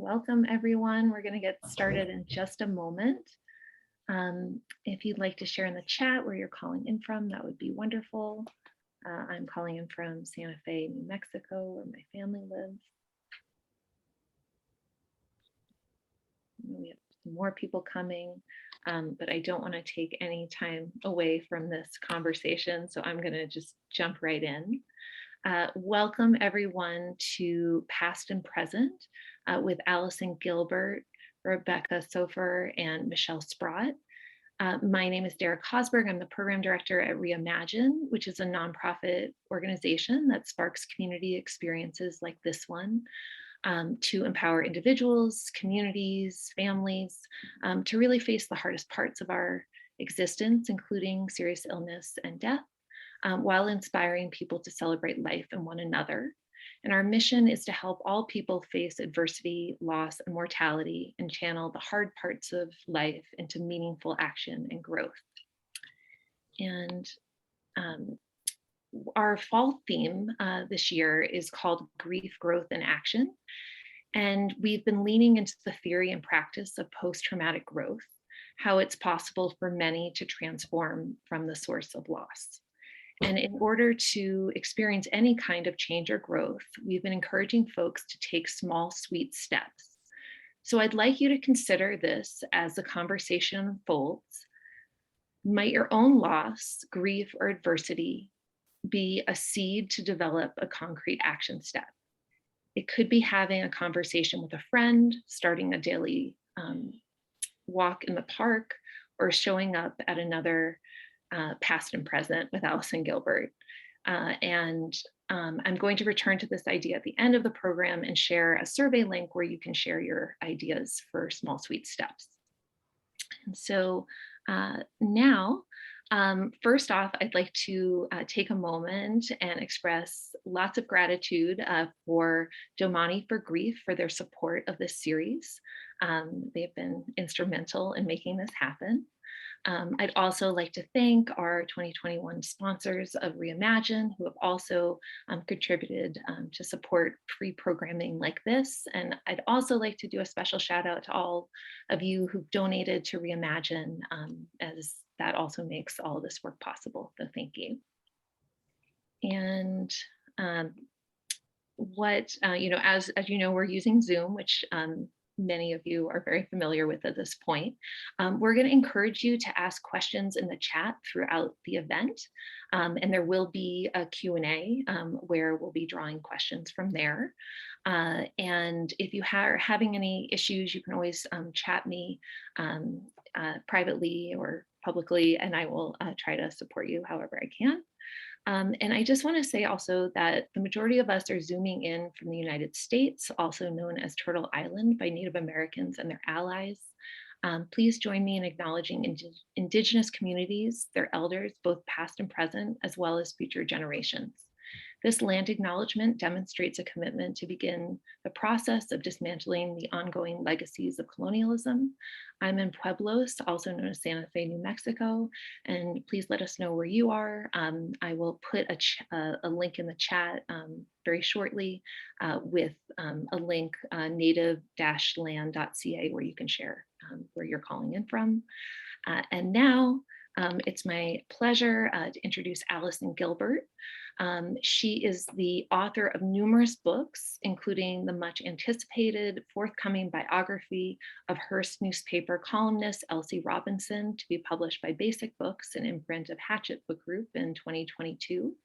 Welcome, everyone. We're going to get started in just a moment. If you'd like to share in the chat where you're calling in from, that would be wonderful. I'm calling in from Santa Fe, New Mexico, where my family lives. We have more people coming, but I don't want to take any time away from this conversation, so I'm going to just jump right in. Welcome everyone to Past and Present with Allison Gilbert, Rebecca Sofer, and Michelle Sprott. My name is Derek Hosberg. I'm the program director at Reimagine, which is a nonprofit organization that sparks community experiences like this one to empower individuals, communities, families to really face the hardest parts of our existence, including serious illness and death, while inspiring people to celebrate life and one another. And our mission is to help all people face adversity, loss, and mortality and channel the hard parts of life into meaningful action and growth. And our fall theme this year is called Grief, Growth, and Action. And we've been leaning into the theory and practice of post-traumatic growth, how it's possible for many to transform from the source of loss. And in order to experience any kind of change or growth, we've been encouraging folks to take small, sweet steps. So I'd like you to consider this as the conversation unfolds. Might your own loss, grief, or adversity be a seed to develop a concrete action step? It could be having a conversation with a friend, starting a daily walk in the park, or showing up at another Past and Present with Allison Gilbert. I'm going to return to this idea at the end of the program and share a survey link where you can share your ideas for small, sweet steps. And so now, first off, I'd like to take a moment and express lots of gratitude for Domani for Grief for their support of this series. They've been instrumental in making this happen. I'd also like to thank our 2021 sponsors of Reimagine, who have also contributed to support free programming like this. And I'd also like to do a special shout out to all of you who've donated to Reimagine, as that also makes all of this work possible. So thank you. And as you know, we're using Zoom, which many of you are very familiar with at this point. We're going to encourage you to ask questions in the chat throughout the event. And there will be a Q&A where we'll be drawing questions from there. And if you are having any issues, you can always chat me privately or publicly, and I will try to support you however I can. And I just want to say also that the majority of us are Zooming in from the United States, also known as Turtle Island by Native Americans and their allies. Please join me in acknowledging Indigenous communities, their elders, both past and present, as well as future generations. This land acknowledgement demonstrates a commitment to begin the process of dismantling the ongoing legacies of colonialism. I'm in Pueblos, also known as Santa Fe, New Mexico, and please let us know where you are. I will put a link in the chat very shortly with a link, native-land.ca, where you can share where you're calling in from. And now it's my pleasure to introduce Allison Gilbert. She is the author of numerous books, including the much anticipated forthcoming biography of Hearst newspaper columnist Elsie Robinson, to be published by Basic Books, an imprint of Hatchet Book Group, in 2022.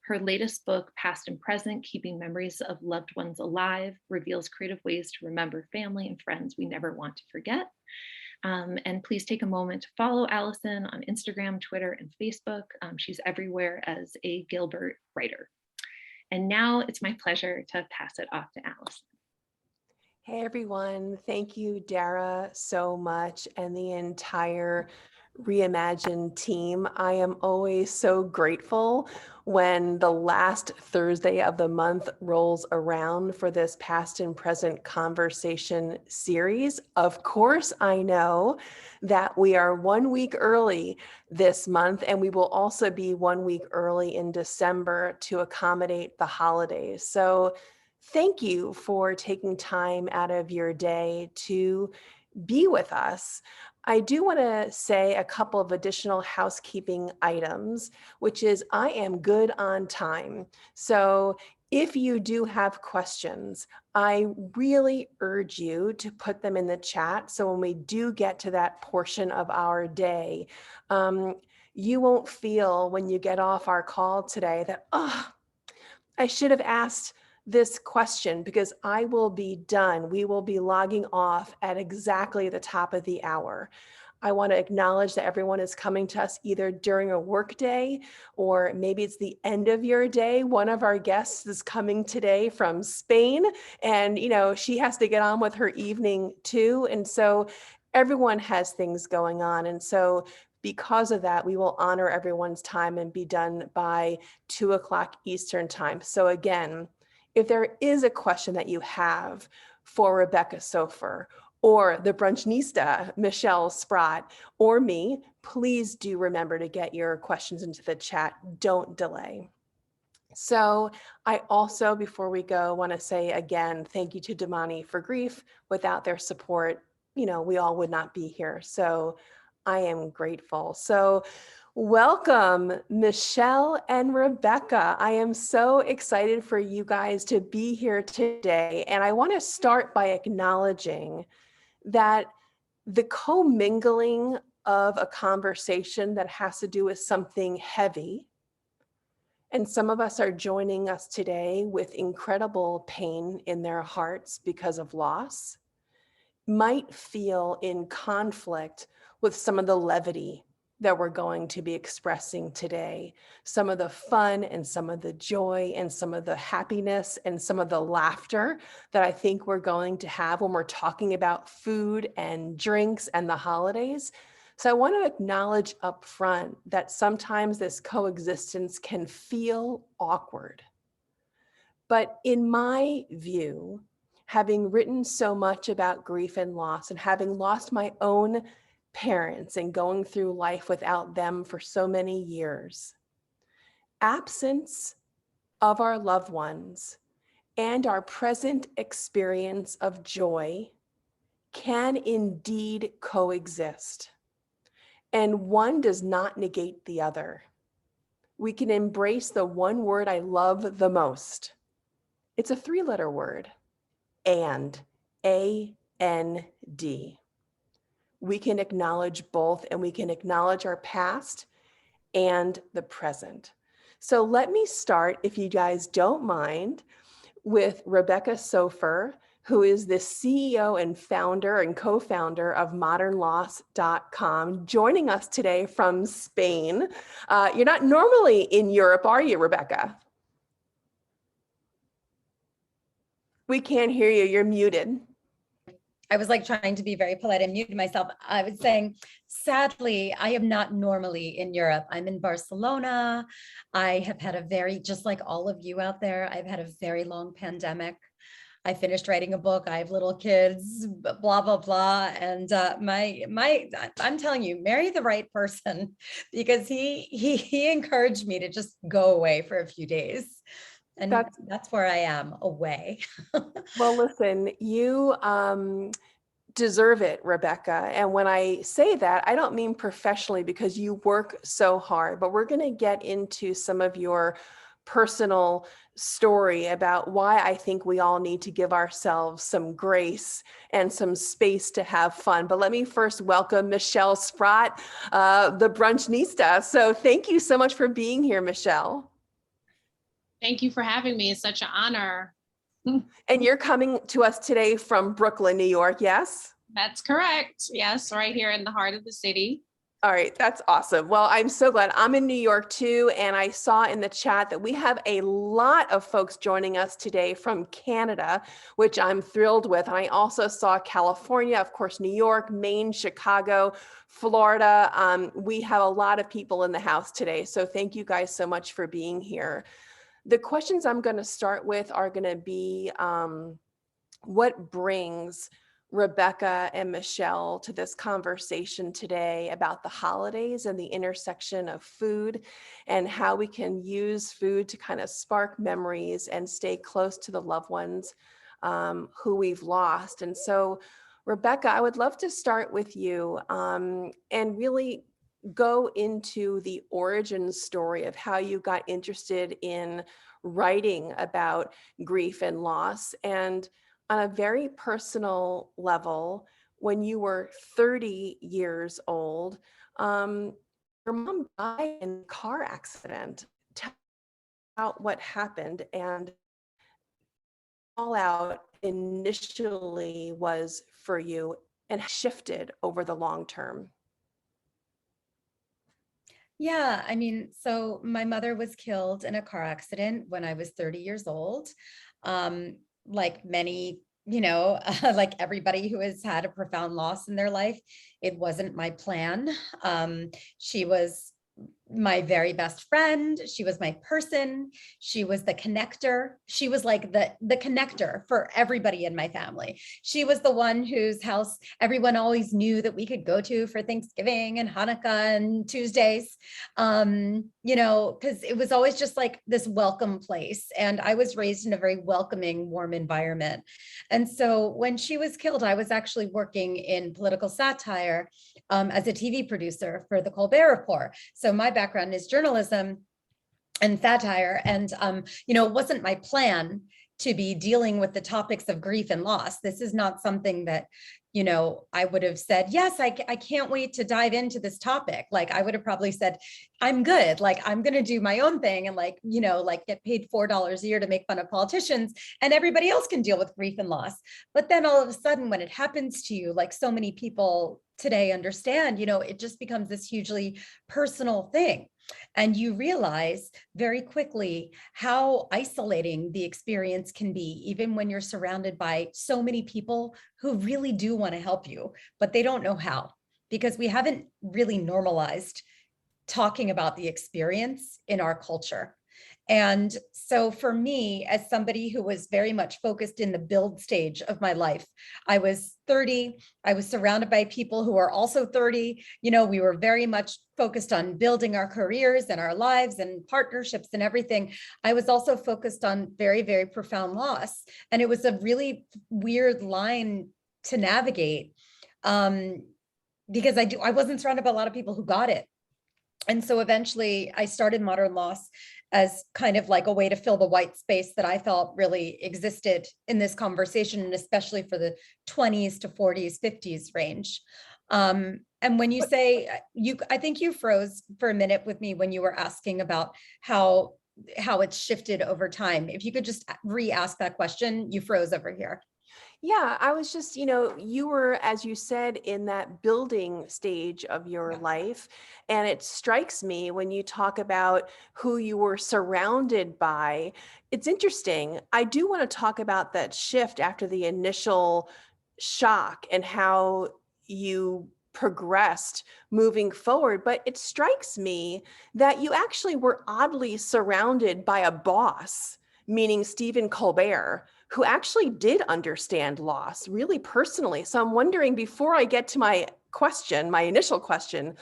Her latest book, Past and Present, Keeping Memories of Loved Ones Alive, reveals creative ways to remember family and friends we never want to forget. And please take a moment to follow Allison on Instagram, Twitter, and Facebook. She's everywhere as a Gilbert writer. And now it's my pleasure to pass it off to Allison. Hey everyone, thank you Dara so much and the entire Reimagine team. I am always so grateful when the last Thursday of the month rolls around for this past and present conversation series. Of course, I know that we are 1 week early this month, and we will also be 1 week early in December to accommodate the holidays. So thank you for taking time out of your day to be with us. I do want to say a couple of additional housekeeping items, which is I am good on time. So if you do have questions, I really urge you to put them in the chat. So when we do get to that portion of our day, you won't feel when you get off our call today that, oh, I should have asked this question, because I will be done. We will be logging off at exactly the top of the hour. I want to acknowledge that everyone is coming to us either during a work day or maybe it's the end of your day. One of our guests is coming today from Spain, and she has to get on with her evening too. And so everyone has things going on. And so because of that, we will honor everyone's time and be done by 2:00 Eastern time. So again, if there is a question that you have for Rebecca Sofer or the Brunchnista, Michelle Sprott, or me, please do remember to get your questions into the chat. Don't delay. So I also, before we go, want to say again, thank you to Damani for Grief. Without their support, we all would not be here. So I am grateful. So welcome, Michelle and Rebecca. I am so excited for you guys to be here today. And I want to start by acknowledging that the commingling of a conversation that has to do with something heavy, and some of us are joining us today with incredible pain in their hearts because of loss, might feel in conflict with some of the levity that we're going to be expressing today, some of the fun and some of the joy and some of the happiness and some of the laughter that I think we're going to have when we're talking about food and drinks and the holidays. So I want to acknowledge up front that sometimes this coexistence can feel awkward. But in my view, having written so much about grief and loss, and having lost my own parents and going through life without them for so many years, absence of our loved ones and our present experience of joy can indeed coexist. And one does not negate the other. We can embrace the one word I love the most. It's a 3-letter word, and, A-N-D. We can acknowledge both, and we can acknowledge our past and the present. So let me start, if you guys don't mind, with Rebecca Sofer, who is the CEO and founder and co-founder of modernloss.com, joining us today from Spain. You're not normally in Europe, are you, Rebecca? We can't hear you. You're muted. I was like trying to be very polite and muted myself. I was saying, sadly, I am not normally in Europe. I'm in Barcelona. I have had just like all of you out there, I've had a very long pandemic. I finished writing a book. I have little kids, blah, blah, blah. And I'm telling you, marry the right person, because he encouraged me to just go away for a few days. And that's where I am, away. Well, listen, you deserve it, Rebecca. And when I say that, I don't mean professionally, because you work so hard, but we're going to get into some of your personal story about why I think we all need to give ourselves some grace and some space to have fun. But let me first welcome Michelle Sprott, the Brunchnista. So thank you so much for being here, Michelle. Thank you for having me. It's such an honor. And you're coming to us today from Brooklyn, New York, yes? That's correct. Yes, right here in the heart of the city. All right, that's awesome. Well, I'm so glad. I'm in New York too, and I saw in the chat that we have a lot of folks joining us today from Canada, which I'm thrilled with. And I also saw California, of course, New York, Maine, Chicago, Florida. We have a lot of people in the house today, so thank you guys so much for being here. The questions I'm going to start with are going to be what brings Rebecca and Michelle to this conversation today about the holidays and the intersection of food and how we can use food to kind of spark memories and stay close to the loved ones who we've lost. And so, Rebecca, I would love to start with you and really go into the origin story of how you got interested in writing about grief and loss. And on a very personal level, when you were 30 years old, your mom died in a car accident. Tell out what happened and all out initially was for you and shifted over the long term. Yeah, I mean, so my mother was killed in a car accident when I was 30 years old. Like many, like everybody who has had a profound loss in their life, it wasn't my plan. She was my very best friend. She was my person. She was the connector. She was like the connector for everybody in my family. She was the one whose house everyone always knew that we could go to for Thanksgiving and Hanukkah and Tuesdays. Because it was always just like this welcome place. And I was raised in a very welcoming, warm environment. And so when she was killed, I was actually working in political satire as a TV producer for the Colbert Report. So my background is journalism and satire. And, it wasn't my plan to be dealing with the topics of grief and loss. This is not something that, I would have said, yes, I can't wait to dive into this topic. Like I would have probably said, I'm good. Like I'm going to do my own thing and get paid $4 a year to make fun of politicians and everybody else can deal with grief and loss. But then all of a sudden when it happens to you, like so many people today understand, it just becomes this hugely personal thing. And you realize very quickly how isolating the experience can be, even when you're surrounded by so many people who really do want to help you, but they don't know how, because we haven't really normalized talking about the experience in our culture. And so for me, as somebody who was very much focused in the build stage of my life, I was 30, I was surrounded by people who are also 30, we were very much focused on building our careers and our lives and partnerships and everything. I was also focused on very, very profound loss. And it was a really weird line to navigate because I wasn't surrounded by a lot of people who got it. And so eventually I started Modern Loss as kind of like a way to fill the white space that I felt really existed in this conversation, and especially for the 20s to 40s, 50s range. And when you say I think you froze for a minute with me when you were asking about how it's shifted over time. If you could just re-ask that question, you froze over here. Yeah, I was just, you were, as you said, in that building stage of your life. And it strikes me when you talk about who you were surrounded by. It's interesting. I do want to talk about that shift after the initial shock and how you progressed moving forward. But it strikes me that you actually were oddly surrounded by a boss, meaning Stephen Colbert, who actually did understand loss really personally. So I'm wondering, before I get to my initial question,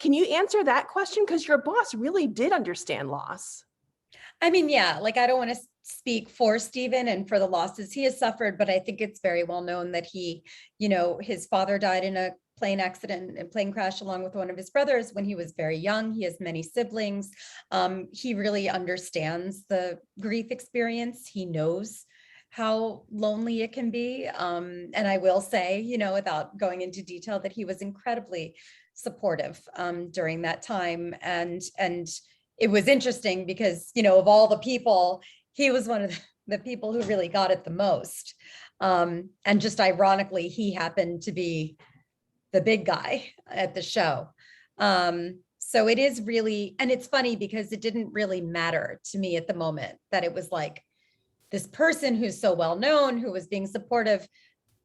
can you answer that question? Because your boss really did understand loss. I mean, yeah, like I don't want to speak for Stephen and for the losses he has suffered, but I think it's very well known that he, his father died in a plane accident and plane crash along with one of his brothers when he was very young. He has many siblings. He really understands the grief experience. He knows how lonely it can be. And I will say, without going into detail, that he was incredibly supportive during that time. And it was interesting because, of all the people, he was one of the people who really got it the most. And just ironically, he happened to be the big guy at the show. So it is really, and it's funny because it didn't really matter to me at the moment that it was like this person who's so well known, who was being supportive.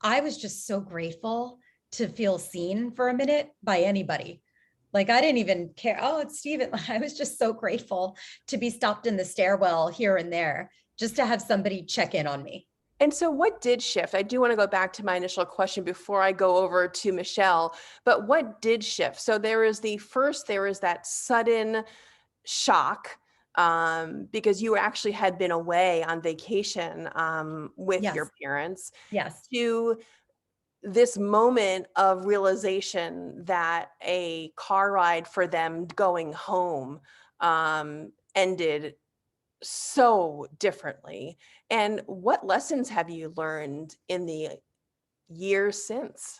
I was just so grateful to feel seen for a minute by anybody. Like I didn't even care. Oh, it's Stephen. I was just so grateful to be stopped in the stairwell here and there, just to have somebody check in on me. And so what did shift? I do want to go back to my initial question before I go over to Michelle, but what did shift? So there is that sudden shock because you actually had been away on vacation with Yes, your parents, yes. to this moment of realization that a car ride for them going home ended so differently. And what lessons have you learned in the years since?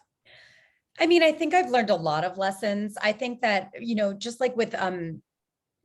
I mean, I think I've learned a lot of lessons. I think that, just like with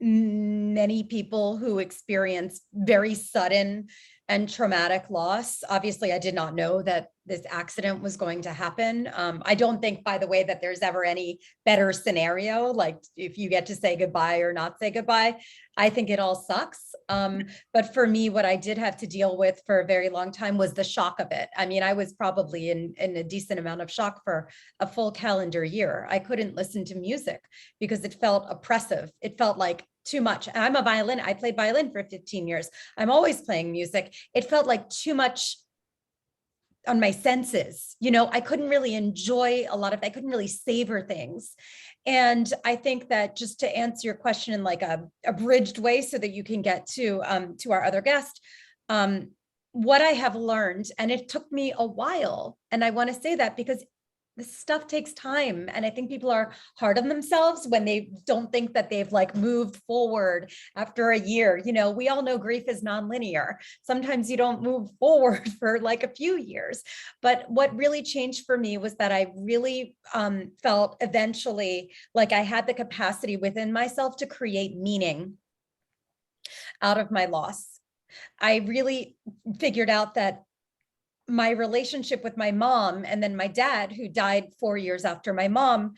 many people who experience very sudden and traumatic loss. Obviously, I did not know that this accident was going to happen. I don't think, by the way, that there's ever any better scenario, like if you get to say goodbye or not say goodbye. I think it all sucks. But for me, what I did have to deal with for a very long time was the shock of it. I mean, I was probably in a decent amount of shock for a full calendar year. I couldn't listen to music because it felt oppressive. It felt like too much. I played violin for 15 years. I'm always playing music. It felt like too much on my senses. I couldn't really enjoy a lot of, I couldn't really savor things. And I think that, just to answer your question in like a abridged way so that you can get to our other guest, what I have learned, and it took me a while, and I want to say that because this stuff takes time. And I think people are hard on themselves when they don't think that they've like moved forward after a year. We all know grief is nonlinear. Sometimes you don't move forward for like a few years. But what really changed for me was that I really felt eventually like I had the capacity within myself to create meaning out of my loss. I really figured out that my relationship with my mom, and then my dad, who died 4 years after my mom,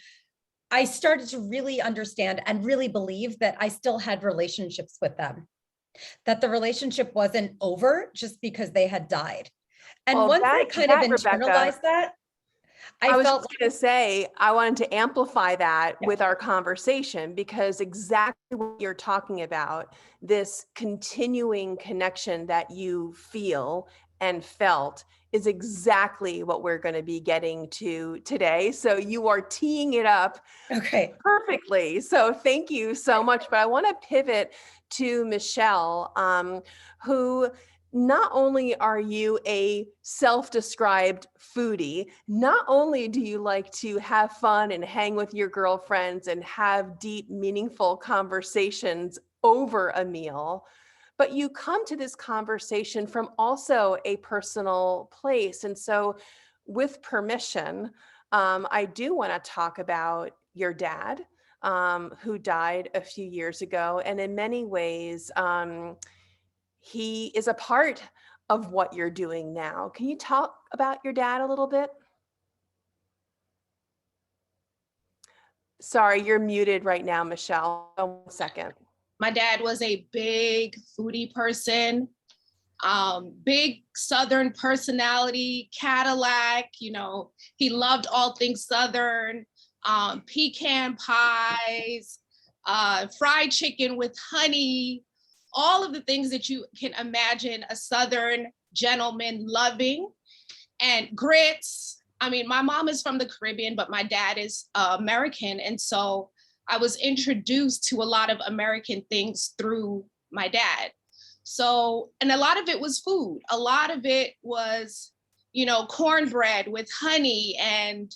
I started to really understand and really believe that I still had relationships with them, that the relationship wasn't over just because they had died. And Well, once I kind of Rebecca, internalized that, I I was felt just going to say, I wanted to amplify that Yeah. with our conversation, because exactly what you're talking about, this continuing connection that you feel and felt, is exactly what we're going to be getting to today. So you are teeing it up okay. perfectly. So thank you so much. But I want to pivot to Michelle, who, not only are you a self-described foodie, not only do you like to have fun and hang with your girlfriends and have deep, meaningful conversations over a meal, but you come to this conversation from also a personal place. And so, with permission, I do want to talk about your dad, who died a few years ago. And in many ways, he is a part of what you're doing now. Can you talk about your dad a little bit? Sorry, you're muted right now, Michelle. 1 second. My dad was a big foodie person, big Southern personality, Cadillac, he loved all things Southern, pecan pies, fried chicken with honey, all of the things that you can imagine a Southern gentleman loving, and grits. I mean, my mom is from the Caribbean, but my dad is American. And so I was introduced to a lot of American things through my dad. So, and a lot of it was food. A lot of it was, cornbread with honey and,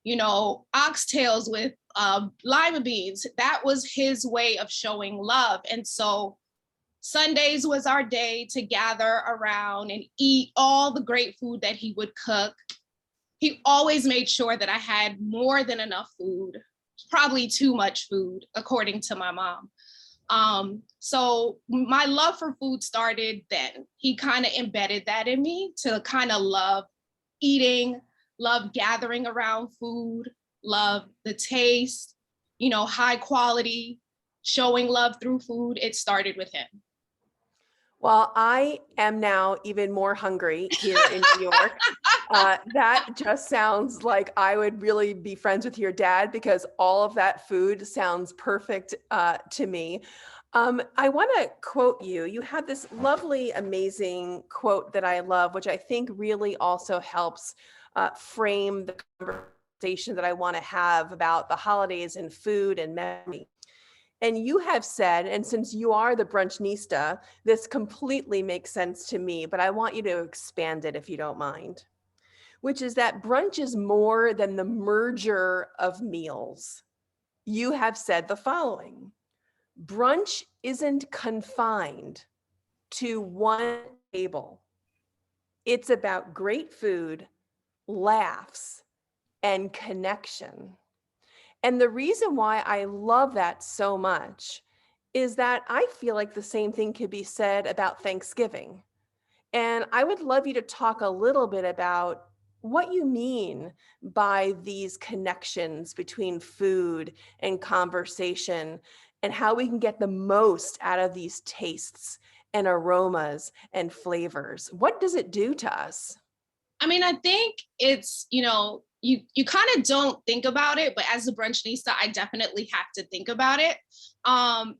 oxtails with lima beans. That was his way of showing love. And so Sundays was our day to gather around and eat all the great food that he would cook. He always made sure that I had more than enough food, probably too much food, according to my mom. So my love for food started then. He kind of embedded that in me to kind of love eating, love gathering around food, love the taste, high quality, showing love through food. It started with him. Well, I am now even more hungry here in New York. That just sounds like I would really be friends with your dad, because all of that food sounds perfect to me. I want to quote you. You had this lovely, amazing quote that I love, which I think really also helps frame the conversation that I want to have about the holidays and food and memory. And you have said, and since you are the brunchnista, this completely makes sense to me, but I want you to expand it if you don't mind, which is that brunch is more than the merger of meals. You have said the following: brunch isn't confined to one table. It's about great food, laughs, and connection. And the reason why I love that so much is that I feel like the same thing could be said about Thanksgiving. And I would love you to talk a little bit about what you mean by these connections between food and conversation, and how we can get the most out of these tastes and aromas and flavors. What does it do to us? I mean, I think it's, you kind of don't think about it, but as a brunchnista, I definitely have to think about it.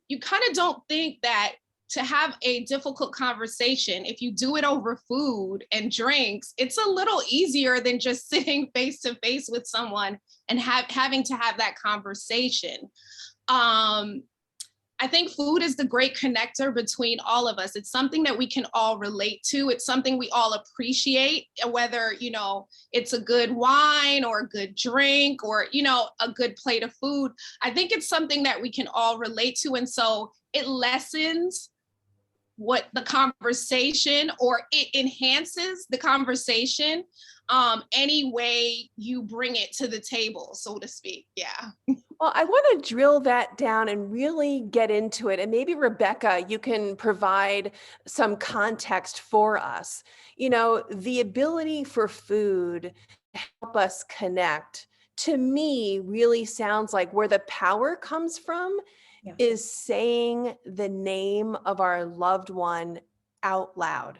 You kind of don't think that to have a difficult conversation, if you do it over food and drinks, it's a little easier than just sitting face to face with someone and having to have that conversation. I think food is the great connector between all of us. It's something that we can all relate to. It's something we all appreciate, whether, it's a good wine or a good drink or, a good plate of food. I think it's something that we can all relate to. And so it lessens what the conversation, or it enhances the conversation any way you bring it to the table, so to speak. Yeah. Well, I want to drill that down and really get into it. And maybe Rebecca, you can provide some context for us. The ability for food to help us connect, to me, really sounds like where the power comes from is saying the name of our loved one out loud.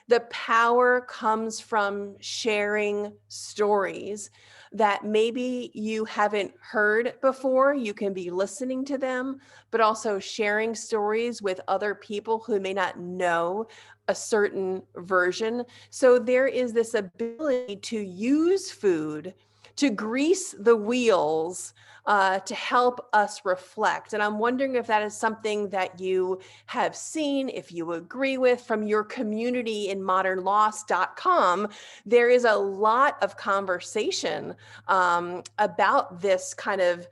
The power comes from sharing stories that maybe you haven't heard before. You can be listening to them, but also sharing stories with other people who may not know a certain version. So there is this ability to use food to grease the wheels, to help us reflect. And I'm wondering if that is something that you have seen, if you agree with from your community in modernloss.com. There is a lot of conversation about this kind of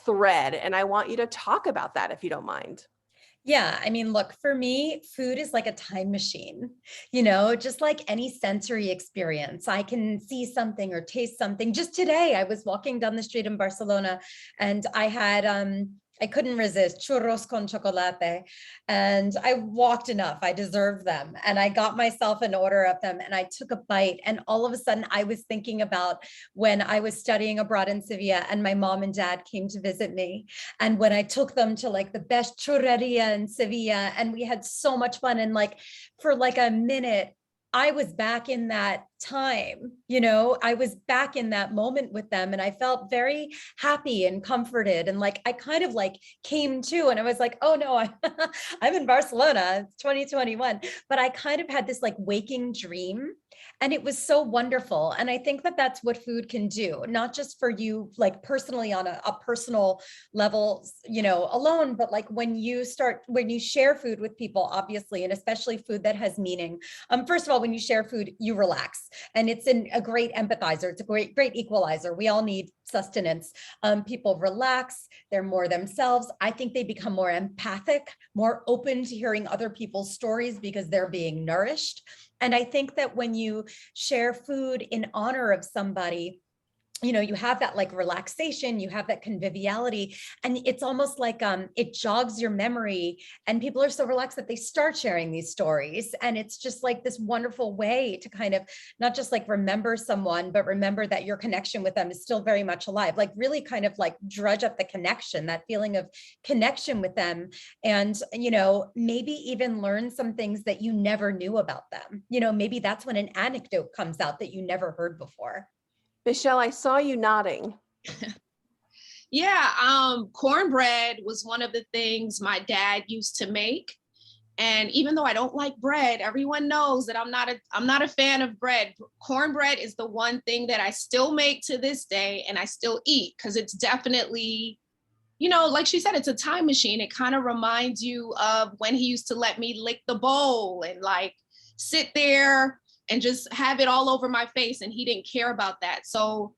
thread. And I want you to talk about that if you don't mind. Yeah, I mean, look, for me, food is like a time machine, just like any sensory experience. I can see something or taste something. Just today, I was walking down the street in Barcelona and I had, I couldn't resist churros con chocolate, and I walked enough. I deserved them. And I got myself an order of them and I took a bite. And all of a sudden I was thinking about when I was studying abroad in Sevilla and my mom and dad came to visit me. And when I took them to like the best churreria in Sevilla, and we had so much fun. And like, for like a minute, I was back in that time, I was back in that moment with them, and I felt very happy and comforted. And like, I kind of like came to, and I was like, oh no, I'm in Barcelona, it's 2021. But I kind of had this like waking dream, and it was so wonderful. And I think that that's what food can do, not just for you, like personally on a personal level, alone, but like when you share food with people, obviously, and especially food that has meaning. First of all, when you share food, you relax. And it's a great empathizer. It's a great equalizer. We all need sustenance. People relax. They're more themselves. I think they become more empathic, more open to hearing other people's stories because they're being nourished. And I think that when you share food in honor of somebody, you have that like relaxation, you have that conviviality, and it's almost like it jogs your memory, and people are so relaxed that they start sharing these stories. And it's just like this wonderful way to kind of not just like remember someone, but remember that your connection with them is still very much alive, like really kind of like drudge up the connection, that feeling of connection with them. And, maybe even learn some things that you never knew about them. Maybe that's when an anecdote comes out that you never heard before. Michelle, I saw you nodding. Yeah, cornbread was one of the things my dad used to make. And even though I don't like bread, everyone knows that I'm not a fan of bread. Cornbread is the one thing that I still make to this day and I still eat because it's definitely, like she said, it's a time machine. It kind of reminds you of when he used to let me lick the bowl and like sit there and just have it all over my face, and he didn't care about that. So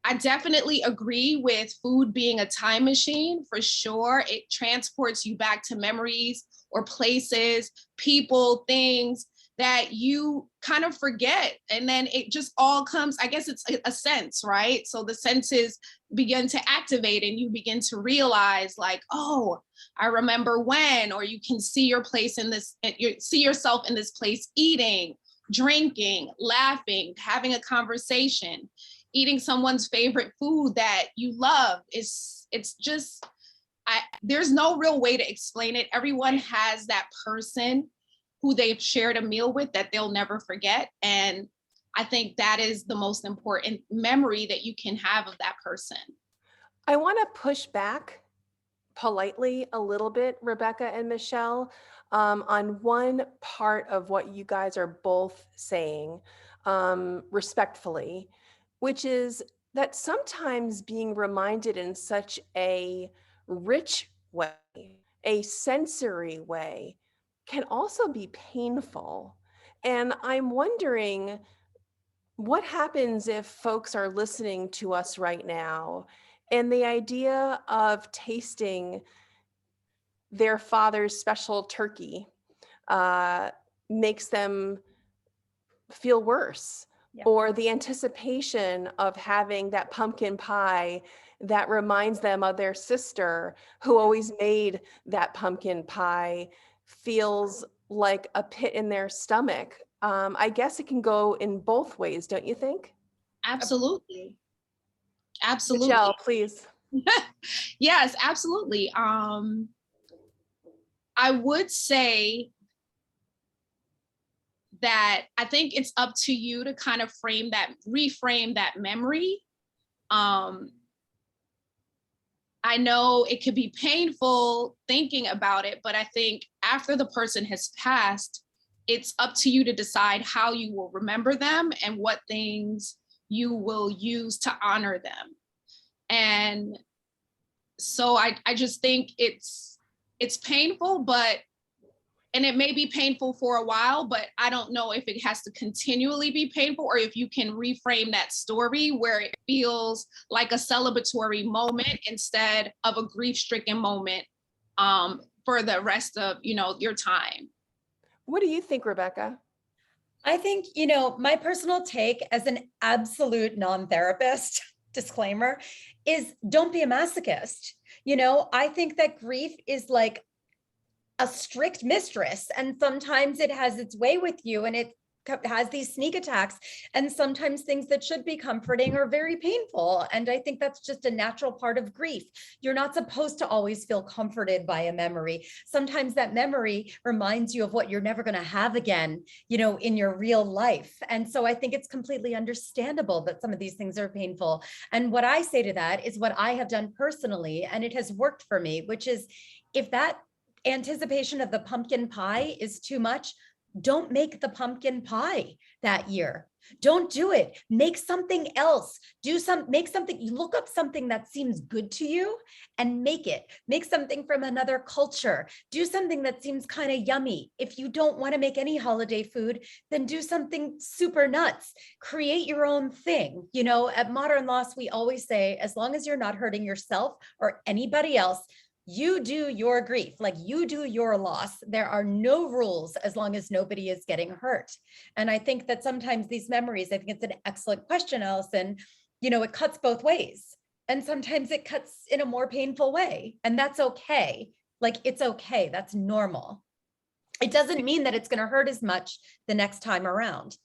I definitely agree with food being a time machine for sure. It transports you back to memories or places, people, things that you kind of forget. And then it just all comes, I guess it's a sense, right? So the senses begin to activate and you begin to realize like, oh, I remember when, or you can see your place in this, you see yourself in this place eating, drinking, laughing, having a conversation, eating someone's favorite food that you love. It's just, there's no real way to explain it. Everyone has that person who they've shared a meal with that they'll never forget. And I think that is the most important memory that you can have of that person. I want to push back politely a little bit, Rebecca and Michelle, on one part of what you guys are both saying, respectfully, which is that sometimes being reminded in such a rich way, a sensory way, can also be painful. And I'm wondering what happens if folks are listening to us right now and the idea of tasting their father's special turkey makes them feel worse, Yeah. or the anticipation of having that pumpkin pie that reminds them of their sister who always made that pumpkin pie feels like a pit in their stomach. I guess it can go in both ways, don't you think? Absolutely. Absolutely. Michelle, please. Yes, absolutely. I would say that I think it's up to you to kind of reframe that memory. I know it could be painful thinking about it, but I think after the person has passed, it's up to you to decide how you will remember them and what things you will use to honor them. And so I just think it's painful, and it may be painful for a while, but I don't know if it has to continually be painful or if you can reframe that story where it feels like a celebratory moment instead of a grief-stricken moment for the rest of, your time. What do you think, Rebecca? I think, my personal take as an absolute non-therapist, disclaimer, is don't be a masochist. I think that grief is like a strict mistress, and sometimes it has its way with you and it has these sneak attacks, and sometimes things that should be comforting are very painful. And I think that's just a natural part of grief. You're not supposed to always feel comforted by a memory. Sometimes that memory reminds you of what you're never going to have again, in your real life. And so I think it's completely understandable that some of these things are painful. And what I say to that is what I have done personally, and it has worked for me, which is if that anticipation of the pumpkin pie is too much, don't make the pumpkin pie that year. Don't do it. Make something else. Make something, you look up something that seems good to you and make it. Make something from another culture. Do something that seems kind of yummy. If you don't want to make any holiday food, then do something super nuts. Create your own thing. At Modern Loss, we always say, as long as you're not hurting yourself or anybody else, you do your grief, like you do your loss. There are no rules as long as nobody is getting hurt. And I think that sometimes these memories, I think it's an excellent question, Allison, it cuts both ways. And sometimes it cuts in a more painful way. And that's okay. Like, it's okay. That's normal. It doesn't mean that it's going to hurt as much the next time around.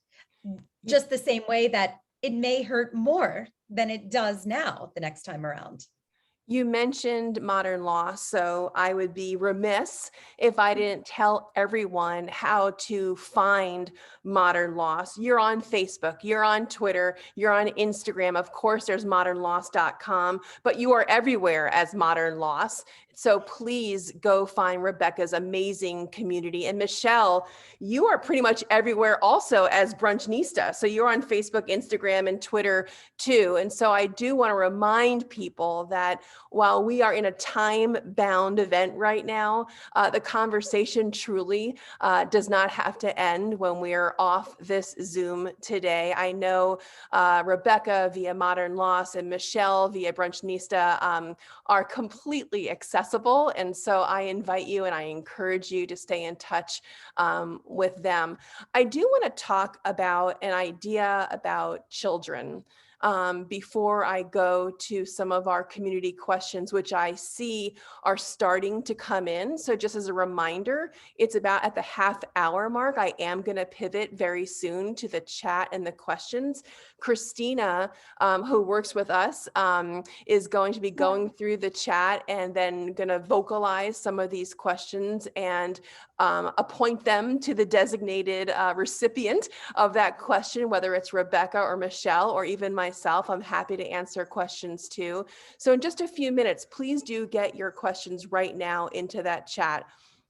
Just the same way that it may hurt more than it does now the next time around. You mentioned modern law, so I would be remiss if I didn't tell everyone how to find modern laws. You're on Facebook, you're on Twitter, you're on Instagram. Of course, there's modernloss.com, but you are everywhere as Modern Loss. So please go find Rebecca's amazing community. And Michelle, you are pretty much everywhere also as Brunchnista. So you're on Facebook, Instagram, and Twitter too. And so I do want to remind people that while we are in a time-bound event right now, the conversation truly does not have to end when we are off this Zoom today. I know Rebecca via Modern Loss and Michelle via Brunchnista are completely accessible. And so I invite you and I encourage you to stay in touch with them. I do want to talk about an idea about children. Before I go to some of our community questions, which I see are starting to come in. So just as a reminder, it's about at the half-hour mark. I am going to pivot very soon to the chat and the questions. Christina, who works with us, is going to be going through the chat and then going to vocalize some of these questions and appoint them to the designated recipient of that question, whether it's Rebecca or Michelle or even myself. I'm happy to answer questions too. So in just a few minutes, please do get your questions right now into that chat.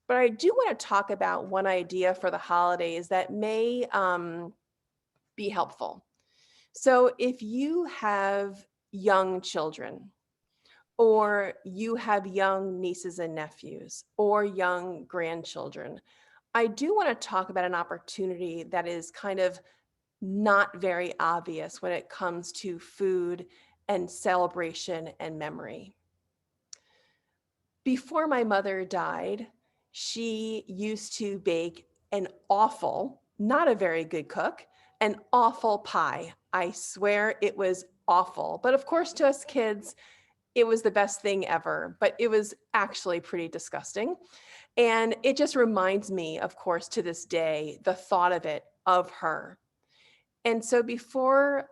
But I do want to talk about one idea for the holidays that may be helpful. So if you have young children, or you have young nieces and nephews, or young grandchildren, I do want to talk about an opportunity that is kind of not very obvious when it comes to food and celebration and memory. Before my mother died, she used to bake an awful, not a very good cook, an awful pie. I swear it was awful. But of course, to us kids, it was the best thing ever, but it was actually pretty disgusting. And it just reminds me, of course, to this day, the thought of it, of her. And so before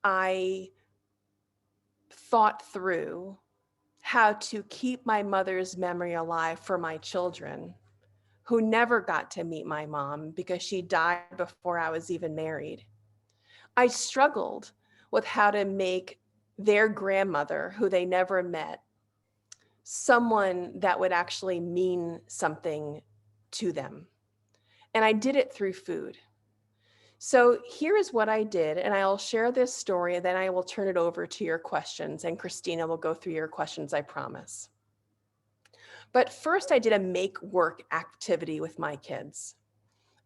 I thought through how to keep my mother's memory alive for my children, who never got to meet my mom because she died before I was even married, I struggled with how to make their grandmother, who they never met, someone that would actually mean something to them. And I did it through food. So here is what I did, and I'll share this story, and then I will turn it over to your questions, and Christina will go through your questions, I promise. But first, I did a make work activity with my kids.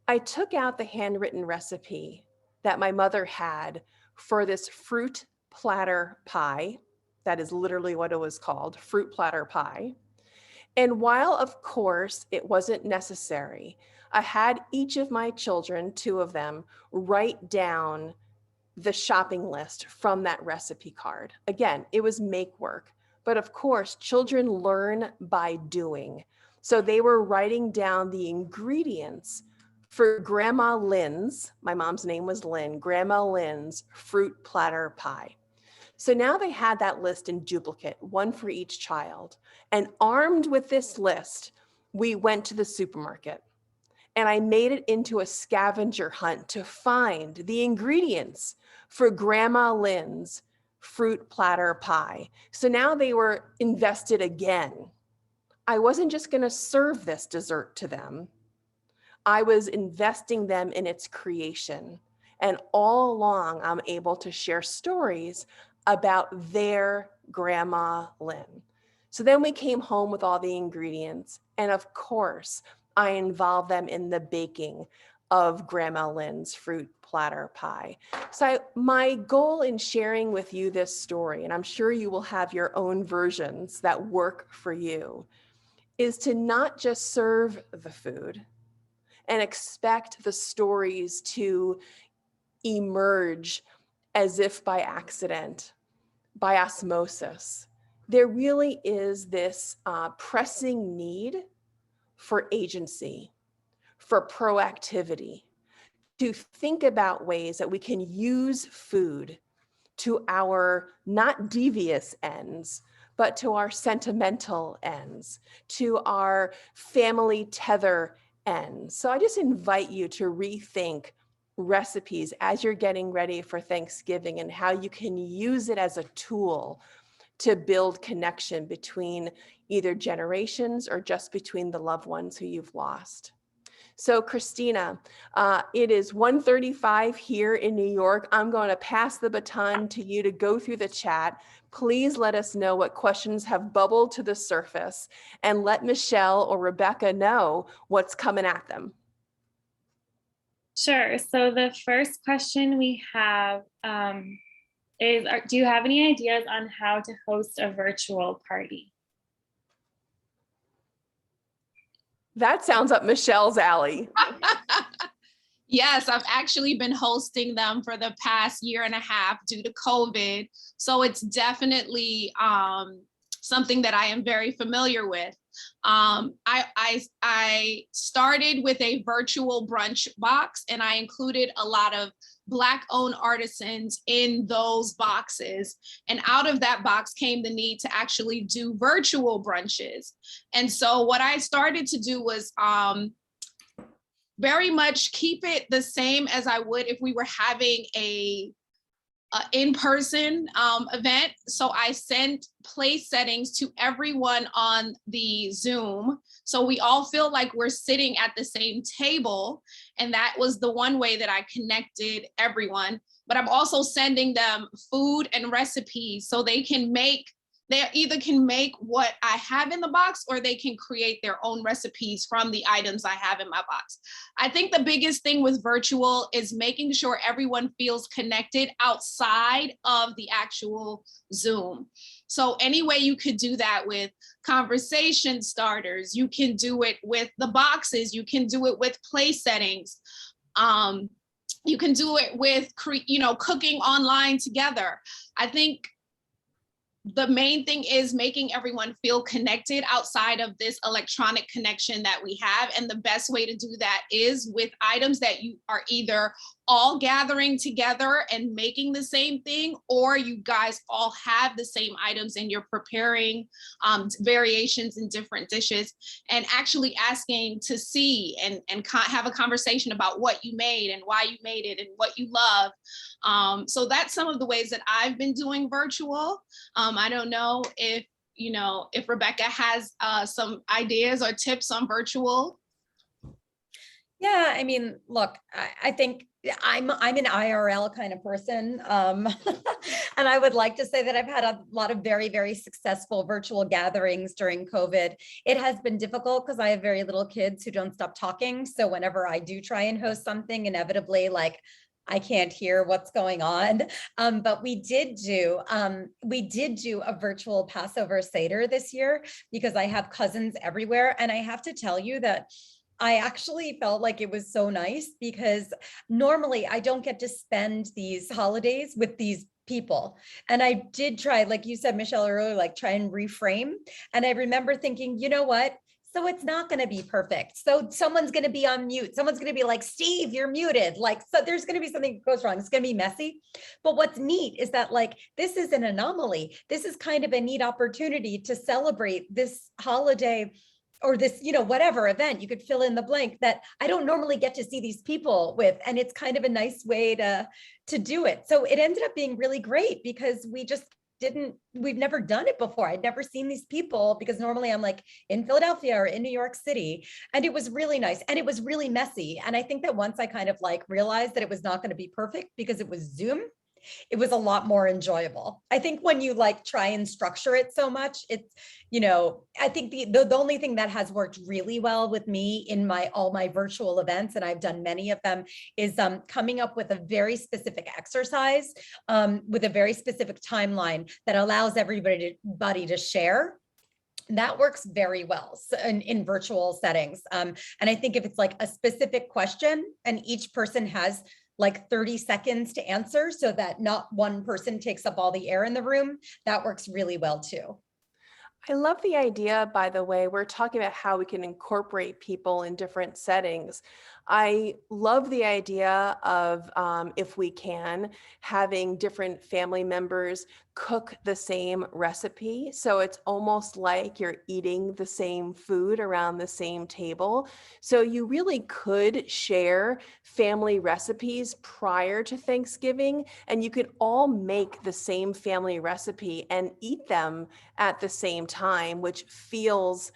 I took out the handwritten recipe that my mother had for this fruit platter pie. That is literally what it was called, fruit platter pie. And while, of course, it wasn't necessary, I had each of my children, 2 of them, write down the shopping list from that recipe card. Again, it was make work, but of course, children learn by doing. So they were writing down the ingredients for Grandma Lynn's, my mom's name was Lynn, Grandma Lynn's fruit platter pie. So now they had that list in duplicate, one for each child. And armed with this list, we went to the supermarket. And I made it into a scavenger hunt to find the ingredients for Grandma Lynn's fruit platter pie. So now they were invested again. I wasn't just going to serve this dessert to them. I was investing them in its creation. And all along, I'm able to share stories about their Grandma Lynn. So then we came home with all the ingredients. And of course, I involved them in the baking of Grandma Lynn's fruit platter pie. So my goal in sharing with you this story, and I'm sure you will have your own versions that work for you, is to not just serve the food and expect the stories to emerge as if by accident, by osmosis. There really is this pressing need for agency, for proactivity, to think about ways that we can use food to our not devious ends, but to our sentimental ends, to our family tether ends. So I just invite you to rethink recipes as you're getting ready for Thanksgiving and how you can use it as a tool to build connection between either generations or just between the loved ones who you've lost. So Christina, it is 1:35 here in New York. I'm going to pass the baton to you to go through the chat. Please let us know what questions have bubbled to the surface and let Michelle or Rebecca know what's coming at them. Sure. So the first question we have is, do you have any ideas on how to host a virtual party? That sounds up Michelle's alley. Yes, I've actually been hosting them for the past year and a half due to COVID. So it's definitely something that I am very familiar with. I started with a virtual brunch box, and I included a lot of Black-owned artisans in those boxes. And out of that box came the need to actually do virtual brunches. And so what I started to do was very much keep it the same as I would if we were having a in-person event. So I sent place settings to everyone on the Zoom. So we all feel like we're sitting at the same table. And that was the one way that I connected everyone. But I'm also sending them food and recipes so they either can make what I have in the box, or they can create their own recipes from the items I have in my box. I think the biggest thing with virtual is making sure everyone feels connected outside of the actual Zoom. So any way you could do that with conversation starters, you can do it with the boxes, you can do it with place settings. You can do it with, cooking online together. I think the main thing is making everyone feel connected outside of this electronic connection that we have. And the best way to do that is with items that you are either all gathering together and making the same thing, or you guys all have the same items and you're preparing variations in different dishes, and actually asking to see and have a conversation about what you made and why you made it and what you love. So that's some of the ways that I've been doing virtual. I don't know if Rebecca has some ideas or tips on virtual. Yeah, I mean, look, I think I'm an IRL kind of person. And I would like to say that I've had a lot of very, very successful virtual gatherings during COVID. It has been difficult because I have very little kids who don't stop talking. So whenever I do try and host something, inevitably, I can't hear what's going on. But we did do a virtual Passover Seder this year because I have cousins everywhere. And I have to tell you that I actually felt like it was so nice because normally I don't get to spend these holidays with these people. And I did try, like you said, Michelle, earlier, try and reframe. And I remember thinking, you know what? So it's not going to be perfect. So someone's going to be on mute. Someone's going to be like, Steve, you're muted. So there's going to be something that goes wrong. It's going to be messy. But what's neat is that this is an anomaly. This is kind of a neat opportunity to celebrate this holiday or this, whatever event, you could fill in the blank, that I don't normally get to see these people with. And it's kind of a nice way to do it. So it ended up being really great because we've never done it before. I'd never seen these people because normally I'm in Philadelphia or in New York City. And it was really nice. And it was really messy. And I think that once I kind of realized that it was not going to be perfect because it was Zoom, it was a lot more enjoyable. I think when you try and structure it so much, it's, I think the only thing that has worked really well with me in all my virtual events, and I've done many of them, is coming up with a very specific exercise with a very specific timeline that allows everybody to share. That works very well in virtual settings. And I think if it's a specific question and each person has 30 seconds to answer so that not one person takes up all the air in the room, that works really well too. I love the idea, by the way, we're talking about how we can incorporate people in different settings. I love the idea of, if we can, having different family members cook the same recipe. So it's almost like you're eating the same food around the same table. So you really could share family recipes prior to Thanksgiving, and you could all make the same family recipe and eat them at the same time, which feels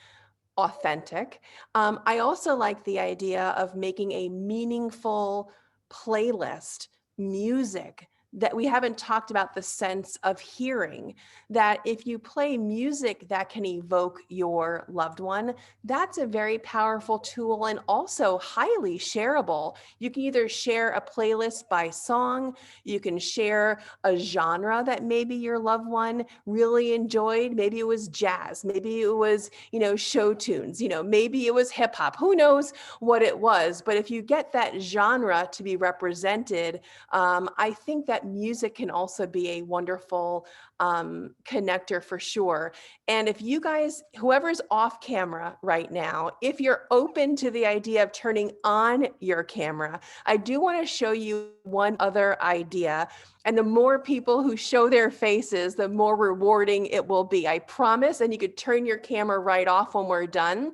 authentic. I also like the idea of making a meaningful playlist, music, that we haven't talked about the sense of hearing, that if you play music that can evoke your loved one, that's a very powerful tool and also highly shareable. You can either share a playlist by song, you can share a genre that maybe your loved one really enjoyed. Maybe it was jazz, maybe it was, show tunes, maybe it was hip hop, who knows what it was. But if you get that genre to be represented, I think that music can also be a wonderful connector for sure. And if you guys, whoever's off camera right now, if you're open to the idea of turning on your camera, I do want to show you one other idea. And the more people who show their faces, the more rewarding it will be. I promise. And you could turn your camera right off when we're done.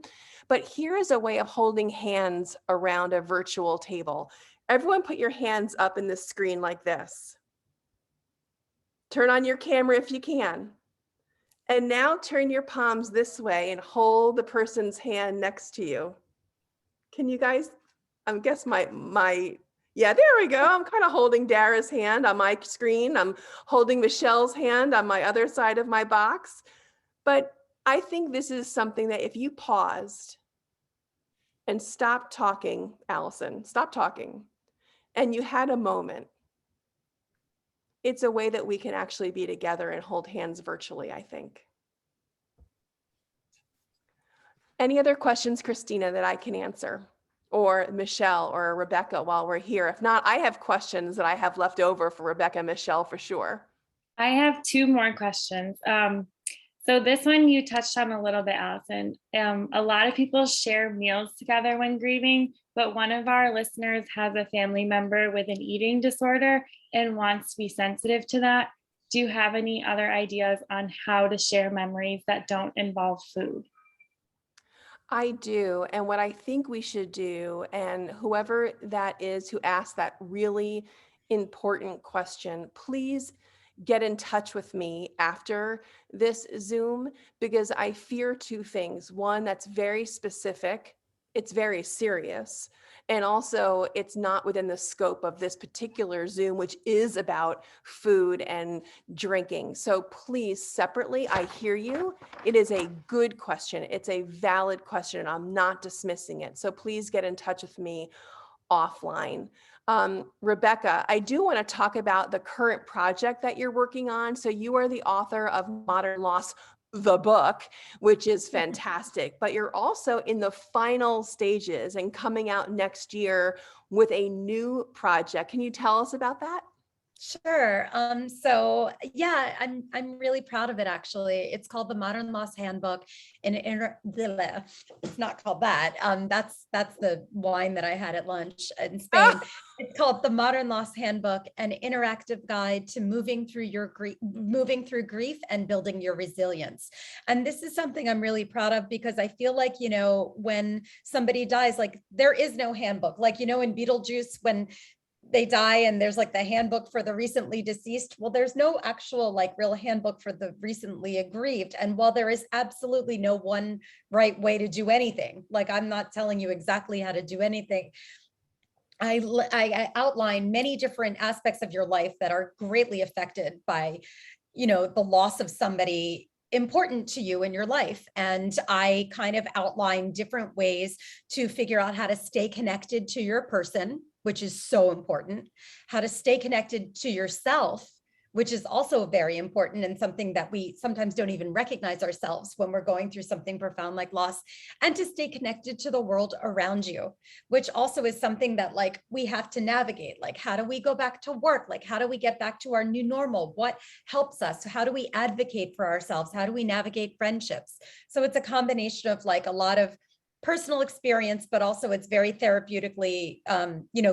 But here is a way of holding hands around a virtual table. Everyone put your hands up in the screen like this. Turn on your camera if you can. And now turn your palms this way and hold the person's hand next to you. Can you guys, I guess yeah, there we go. I'm kind of holding Dara's hand on my screen. I'm holding Michelle's hand on my other side of my box. But I think this is something that if you paused and stopped talking, Allison, stop talking, and you had a moment, it's a way that we can actually be together and hold hands virtually, I think. Any other questions, Christina, that I can answer? Or Michelle or Rebecca while we're here? If not, I have questions that I have left over for Rebecca and Michelle for sure. I have two more questions. So this one you touched on a little bit, Allison. A lot of people share meals together when grieving, but one of our listeners has a family member with an eating disorder and wants to be sensitive to that. Do you have any other ideas on how to share memories that don't involve food? I do. And what I think we should do, and whoever that is who asked that really important question, please get in touch with me after this Zoom, because I fear two things. One, that's very specific, it's very serious. And also, it's not within the scope of this particular Zoom, which is about food and drinking. So please, separately, I hear you. It is a good question. It's a valid question, and I'm not dismissing it. So please get in touch with me offline. Rebecca, I do want to talk about the current project that you're working on. So you are the author of Modern Loss, the book, which is fantastic, but you're also in the final stages and coming out next year with a new project. Can you tell us about that? Sure. So yeah, I'm really proud of it actually. It's called the Modern Loss Handbook, and it's not called that. That's the wine that I had at lunch in Spain. It's called the Modern Loss Handbook, an interactive guide to moving through grief and building your resilience. And this is something I'm really proud of because I feel like, when somebody dies, like there is no handbook, like, in Beetlejuice, when they die and there's like the handbook for the recently deceased. Well, there's no actual like real handbook for the recently aggrieved. And while there is absolutely no one right way to do anything, like I'm not telling you exactly how to do anything, I outline many different aspects of your life that are greatly affected by, the loss of somebody important to you in your life. And I kind of outline different ways to figure out how to stay connected to your person, which is so important, how to stay connected to yourself, which is also very important and something that we sometimes don't even recognize ourselves when we're going through something profound like loss, and to stay connected to the world around you, which also is something that like we have to navigate. Like, how do we go back to work? Like, how do we get back to our new normal? What helps us? How do we advocate for ourselves? How do we navigate friendships? So it's a combination of like a lot of personal experience, but also it's very therapeutically,